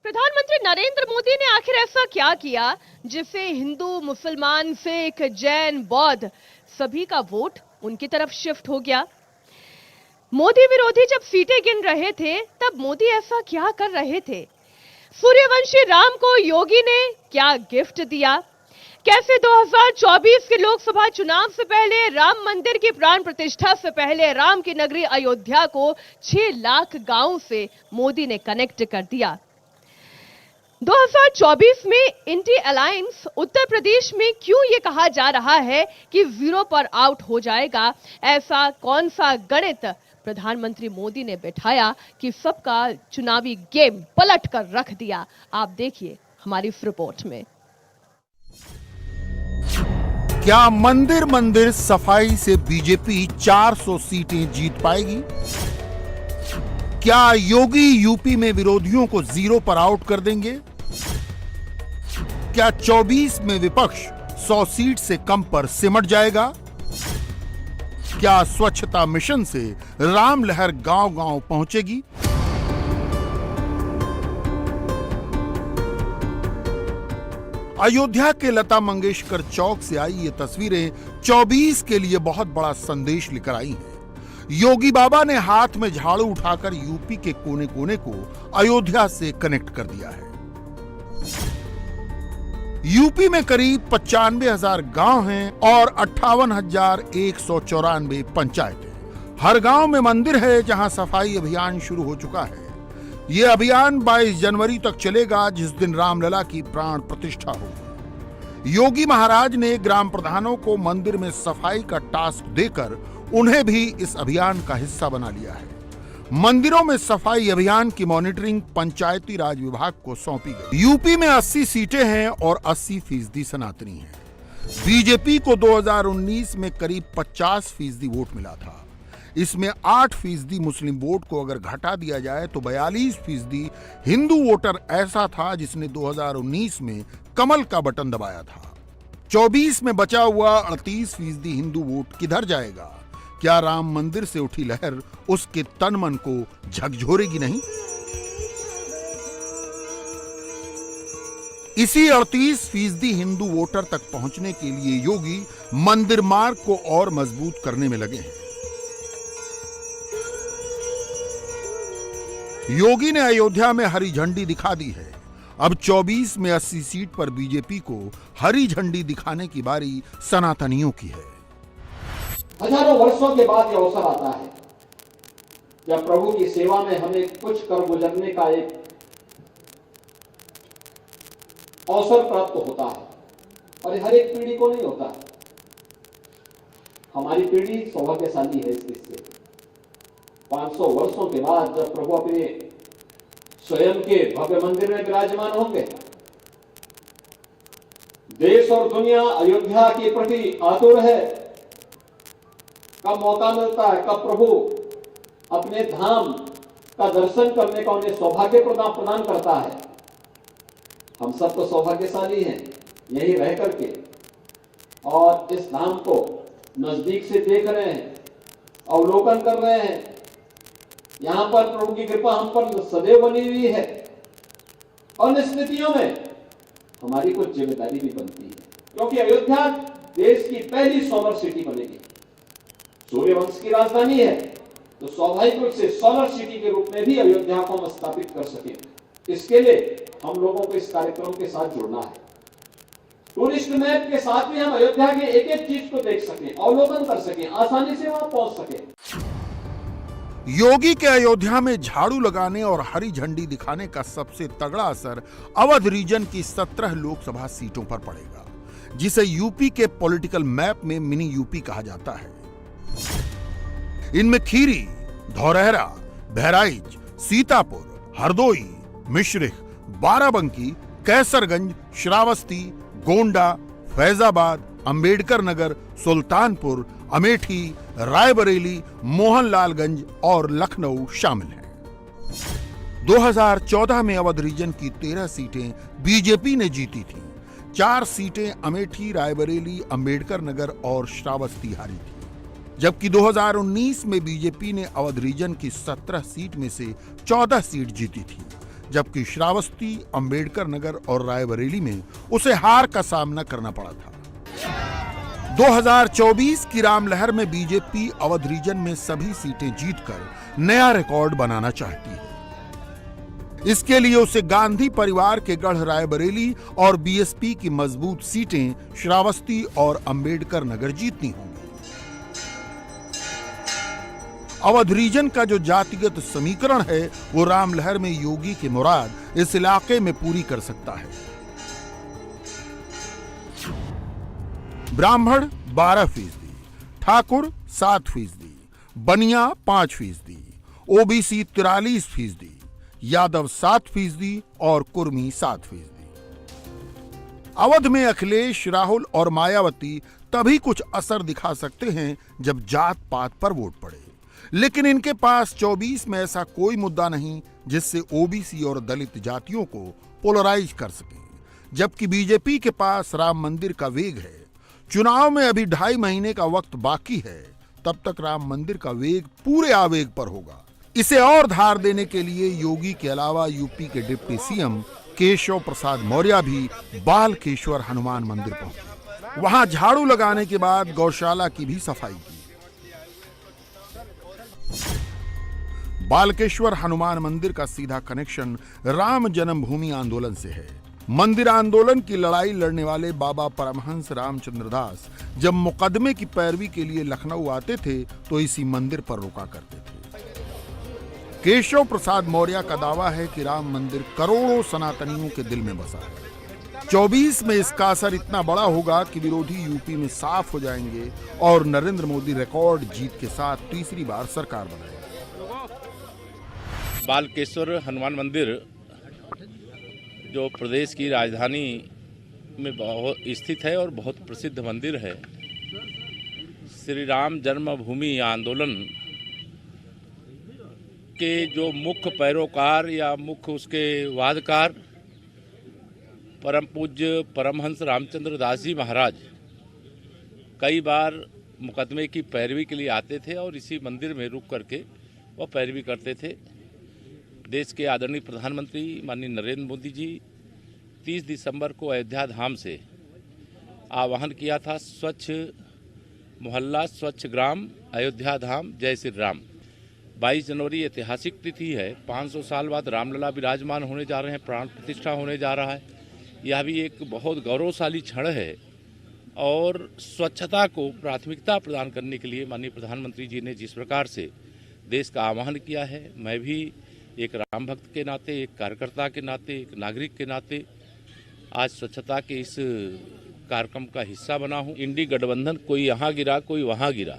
प्रधानमंत्री नरेंद्र मोदी ने आखिर ऐसा क्या किया जिससे हिंदू, मुसलमान, सिख, जैन, बौद्ध सभी का वोट उनकी तरफ शिफ्ट हो गया? मोदी विरोधी जब सीटें गिन रहे थे तब मोदी ऐसा क्या कर रहे थे? सूर्यवंशी राम को योगी ने क्या गिफ्ट दिया? कैसे 2024 के लोकसभा चुनाव से पहले, राम मंदिर की प्राण प्रतिष्ठा से पहले राम की नगरी अयोध्या को 6 लाख गांवों से मोदी ने कनेक्ट कर दिया? 2024 में इंडी अलायंस उत्तर प्रदेश में क्यों ये कहा जा रहा है कि 0 पर आउट हो जाएगा? ऐसा कौन सा गणित प्रधानमंत्री मोदी ने बैठाया कि सबका चुनावी गेम पलट कर रख दिया? आप देखिए हमारी इस रिपोर्ट में। क्या मंदिर मंदिर सफाई से बीजेपी 400 सीटें जीत पाएगी? क्या योगी यूपी में विरोधियों को 0 पर आउट कर देंगे? क्या 24 में विपक्ष 100 सीट से कम पर सिमट जाएगा? क्या स्वच्छता मिशन से राम लहर गांव-गांव पहुंचेगी? अयोध्या के लता मंगेशकर चौक से आई ये तस्वीरें 24 के लिए बहुत बड़ा संदेश लेकर आई हैं। योगी बाबा ने हाथ में झाड़ू उठाकर यूपी के कोने कोने को अयोध्या से कनेक्ट कर दिया है। यूपी में करीब 95,000 गांव हैं और 58,194 पंचायतें। हर गांव में मंदिर है जहां सफाई अभियान शुरू हो चुका है। ये अभियान 22 जनवरी तक चलेगा, जिस दिन रामलला की प्राण प्रतिष्ठा होगी। योगी महाराज ने ग्राम प्रधानों को मंदिर में सफाई का टास्क देकर उन्हें भी इस अभियान का हिस्सा बना लिया है। मंदिरों में सफाई अभियान की मॉनिटरिंग पंचायती राज विभाग को सौंपी गई। यूपी में 80 सीटें हैं और 80% सनातनी हैं। बीजेपी को 2019 में करीब 50% वोट मिला था। इसमें 8% मुस्लिम वोट को अगर घटा दिया जाए तो 42% हिंदू वोटर ऐसा था जिसने 2019 में कमल का बटन दबाया था। 24 में बचा हुआ 38% हिंदू वोट किधर जाएगा? क्या राम मंदिर से उठी लहर उसके तन मन को झकझोरेगी नहीं? इसी 38% हिंदू वोटर तक पहुंचने के लिए योगी मंदिर मार्ग को और मजबूत करने में लगे हैं। योगी ने अयोध्या में हरी झंडी दिखा दी है। अब 24 में 80 सीट पर बीजेपी को हरी झंडी दिखाने की बारी सनातनियों की है। हजारों वर्षों के बाद यह अवसर आता है जब प्रभु की सेवा में हमें कुछ कर गुजरने का एक अवसर प्राप्त होता है, और हर एक पीढ़ी को नहीं होता। हमारी पीढ़ी सौभाग्यशाली है इस दृष्टि से। 500 वर्षों के बाद जब प्रभु अपने स्वयं के भव्य मंदिर में विराजमान होंगे, देश और दुनिया अयोध्या के प्रति आतुर है। कब मौका मिलता है, कब प्रभु अपने धाम का दर्शन करने का उन्हें सौभाग्य प्रदान करता है। हम सब तो सौभाग्यशाली हैं यही रह करके, और इस धाम को नजदीक से देख रहे हैं, अवलोकन कर रहे हैं। यहां पर प्रभु की कृपा हम पर सदैव बनी हुई है, और इन स्थितियों में हमारी कुछ जिम्मेदारी भी बनती है, क्योंकि अयोध्या देश की पहली सोलर सिटी बनेगी। सूर्यवंश की राजधानी है, तो स्वाभाविक रूप से सोलर सिटी के रूप में भी अयोध्या को हम स्थापित कर सके। इसके लिए हम लोगों को इस कार्यक्रम के साथ जुड़ना है। टूरिस्ट मैप के साथ भी हम अयोध्या के एक एक चीज को देख सकें, अवलोकन कर सकें, आसानी से वहां पहुंच सकें। योगी के अयोध्या में झाड़ू लगाने और हरी झंडी दिखाने का सबसे तगड़ा असर अवध रीजन की 17 लोकसभा सीटों पर पड़ेगा, जिसे यूपी के पॉलिटिकल मैप में मिनी यूपी कहा जाता है। इनमें खीरी, धौरहरा, बहराइच, सीतापुर, हरदोई, मिश्रिख, बाराबंकी, कैसरगंज, श्रावस्ती, गोंडा, फैजाबाद, अंबेडकर नगर, सुल्तानपुर, अमेठी, रायबरेली, मोहनलालगंज और लखनऊ शामिल हैं। 2014 में अवध रीजन की 13 सीटें बीजेपी ने जीती थीं। 4 सीटें अमेठी, रायबरेली, अंबेडकर नगर और श्रावस्ती हारी थी, जबकि 2019 में बीजेपी ने अवध रीजन की 17 सीट में से 14 सीट जीती थी, जबकि श्रावस्ती, अंबेडकर नगर और रायबरेली में उसे हार का सामना करना पड़ा था। 2024 की राम लहर में बीजेपी अवध रीजन में सभी सीटें जीतकर नया रिकॉर्ड बनाना चाहती है। इसके लिए उसे गांधी परिवार के गढ़ रायबरेली और बीएसपी की मजबूत सीटें श्रावस्ती और अंबेडकर नगर जीतनी होंगी। अवध रीजन का जो जातिगत समीकरण है वो राम लहर में योगी की मुराद इस इलाके में पूरी कर सकता है। ब्राह्मण 12%, ठाकुर 7%, बनिया 5%, ओबीसी 43%, यादव 7% और कुर्मी 7%। अवध में अखिलेश, राहुल और मायावती तभी कुछ असर दिखा सकते हैं जब जात पात पर वोट पड़े, लेकिन इनके पास 24 में ऐसा कोई मुद्दा नहीं जिससे ओबीसी और दलित जातियों को पोलराइज कर सके। जबकि बीजेपी के पास राम मंदिर का वेग है। चुनाव में अभी 2.5 महीने का वक्त बाकी है, तब तक राम मंदिर का वेग पूरे आवेग पर होगा। इसे और धार देने के लिए योगी के अलावा यूपी के डिप्टी सीएम केशव प्रसाद मौर्य भी बालकेश्वर हनुमान मंदिर पहुंचे। वहां झाड़ू लगाने के बाद गौशाला की भी सफाई की। बालकेश्वर हनुमान मंदिर का सीधा कनेक्शन राम जन्मभूमि आंदोलन से है। मंदिर आंदोलन की लड़ाई लड़ने वाले बाबा परमहंस रामचंद्र दास जब मुकदमे की पैरवी के लिए लखनऊ आते थे तो इसी मंदिर पर रुका करते थे। केशव प्रसाद मौर्य का दावा है कि राम मंदिर करोड़ों सनातनियों के दिल में बसा है। 24 में इसका असर इतना बड़ा होगा कि विरोधी यूपी में साफ हो जाएंगे और नरेंद्र मोदी रिकॉर्ड जीत के साथ तीसरी बार सरकार बनाएंगे। बालकेश्वर हनुमान मंदिर जो प्रदेश की राजधानी में बहुत स्थित है और बहुत प्रसिद्ध मंदिर है। श्री राम जन्मभूमि आंदोलन के जो मुख्य पैरोकार या मुख्य उसके वादकार परम पूज्य परमहंस रामचंद्र दास जी महाराज कई बार मुकदमे की पैरवी के लिए आते थे और इसी मंदिर में रुक करके वह पैरवी करते थे। देश के आदरणीय प्रधानमंत्री माननीय नरेंद्र मोदी जी 30 दिसंबर को अयोध्या धाम से आह्वान किया था, स्वच्छ मोहल्ला स्वच्छ ग्राम अयोध्या धाम जय श्री राम। 22 जनवरी ऐतिहासिक तिथि है। 500 साल बाद रामलला विराजमान होने जा रहे हैं, प्राण प्रतिष्ठा होने जा रहा है। यह भी एक बहुत गौरवशाली क्षण है और स्वच्छता को प्राथमिकता प्रदान करने के लिए माननीय प्रधानमंत्री जी ने जिस प्रकार से देश का आह्वान किया है, मैं भी एक राम भक्त के नाते, एक कार्यकर्ता के नाते, एक नागरिक के नाते आज स्वच्छता के इस कार्यक्रम का हिस्सा बना हूँ। इंडी गठबंधन कोई यहाँ गिरा कोई वहाँ गिरा।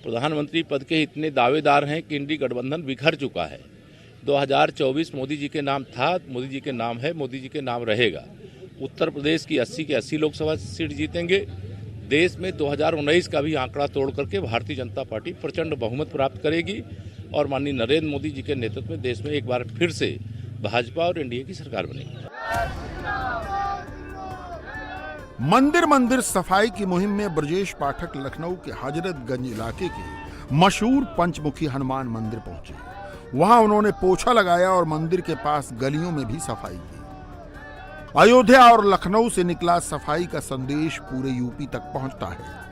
प्रधानमंत्री पद के इतने दावेदार हैं कि इंडी गठबंधन बिखर चुका है। 2024 मोदी जी के नाम था, मोदी जी के नाम है, मोदी जी के नाम रहेगा। उत्तर प्रदेश की 80 के 80 लोकसभा सीट जीतेंगे। देश में 2019 का भी आंकड़ा तोड़ करके भारतीय जनता पार्टी प्रचंड बहुमत प्राप्त करेगी और माननीय नरेंद्र मोदी जी के नेतृत्व में देश में एक बार फिर से भाजपा और एनडीए की सरकार बनेगी। मंदिर मंदिर सफाई की मुहिम में ब्रजेश पाठक लखनऊ के हजरतगंज इलाके के मशहूर पंचमुखी हनुमान मंदिर पहुंचे। वहां उन्होंने पोछा लगाया और मंदिर के पास गलियों में भी सफाई की। अयोध्या और लखनऊ से निकला सफाई का संदेश पूरे यूपी तक पहुंचता है।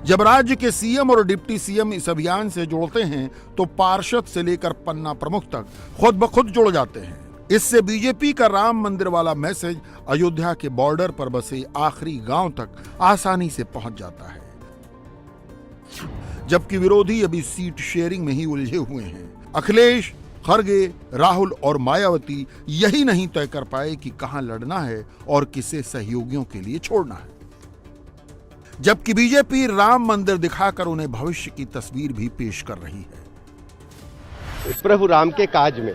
जब राज्य के सीएम और डिप्टी सीएम इस अभियान से जुड़ते हैं तो पार्षद से लेकर पन्ना प्रमुख तक खुद ब खुद जुड़ जाते हैं। इससे बीजेपी का राम मंदिर वाला मैसेज अयोध्या के बॉर्डर पर बसे आखिरी गांव तक आसानी से पहुंच जाता है। जबकि विरोधी अभी सीट शेयरिंग में ही उलझे हुए हैं। अखिलेश, खड़गे, राहुल और मायावती यही नहीं तय कर पाए कि कहां लड़ना है और किसे सहयोगियों के लिए छोड़ना है। जबकि बीजेपी राम मंदिर दिखाकर उन्हें भविष्य की तस्वीर भी पेश कर रही है। प्रभु राम के काज में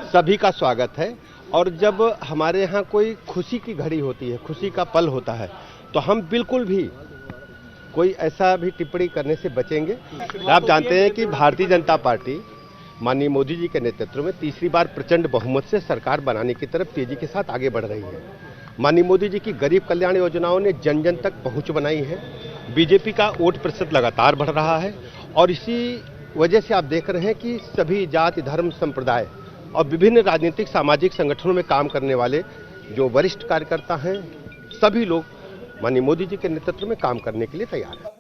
सभी का स्वागत है और जब हमारे यहाँ कोई खुशी की घड़ी होती है, खुशी का पल होता है, तो हम बिल्कुल भी कोई ऐसा भी टिप्पणी करने से बचेंगे। आप जानते हैं कि भारतीय जनता पार्टी माननीय मोदी जी के नेतृत्व में तीसरी बार प्रचंड बहुमत से सरकार बनाने की तरफ तेजी के साथ आगे बढ़ रही है। माननीय मोदी जी की गरीब कल्याण योजनाओं ने जन जन तक पहुंच बनाई है। बीजेपी का वोट प्रतिशत लगातार बढ़ रहा है और इसी वजह से आप देख रहे हैं कि सभी जाति, धर्म, संप्रदाय और विभिन्न राजनीतिक सामाजिक संगठनों में काम करने वाले जो वरिष्ठ कार्यकर्ता हैं, सभी लोग माननीय मोदी जी के नेतृत्व में काम करने के लिए तैयार हैं।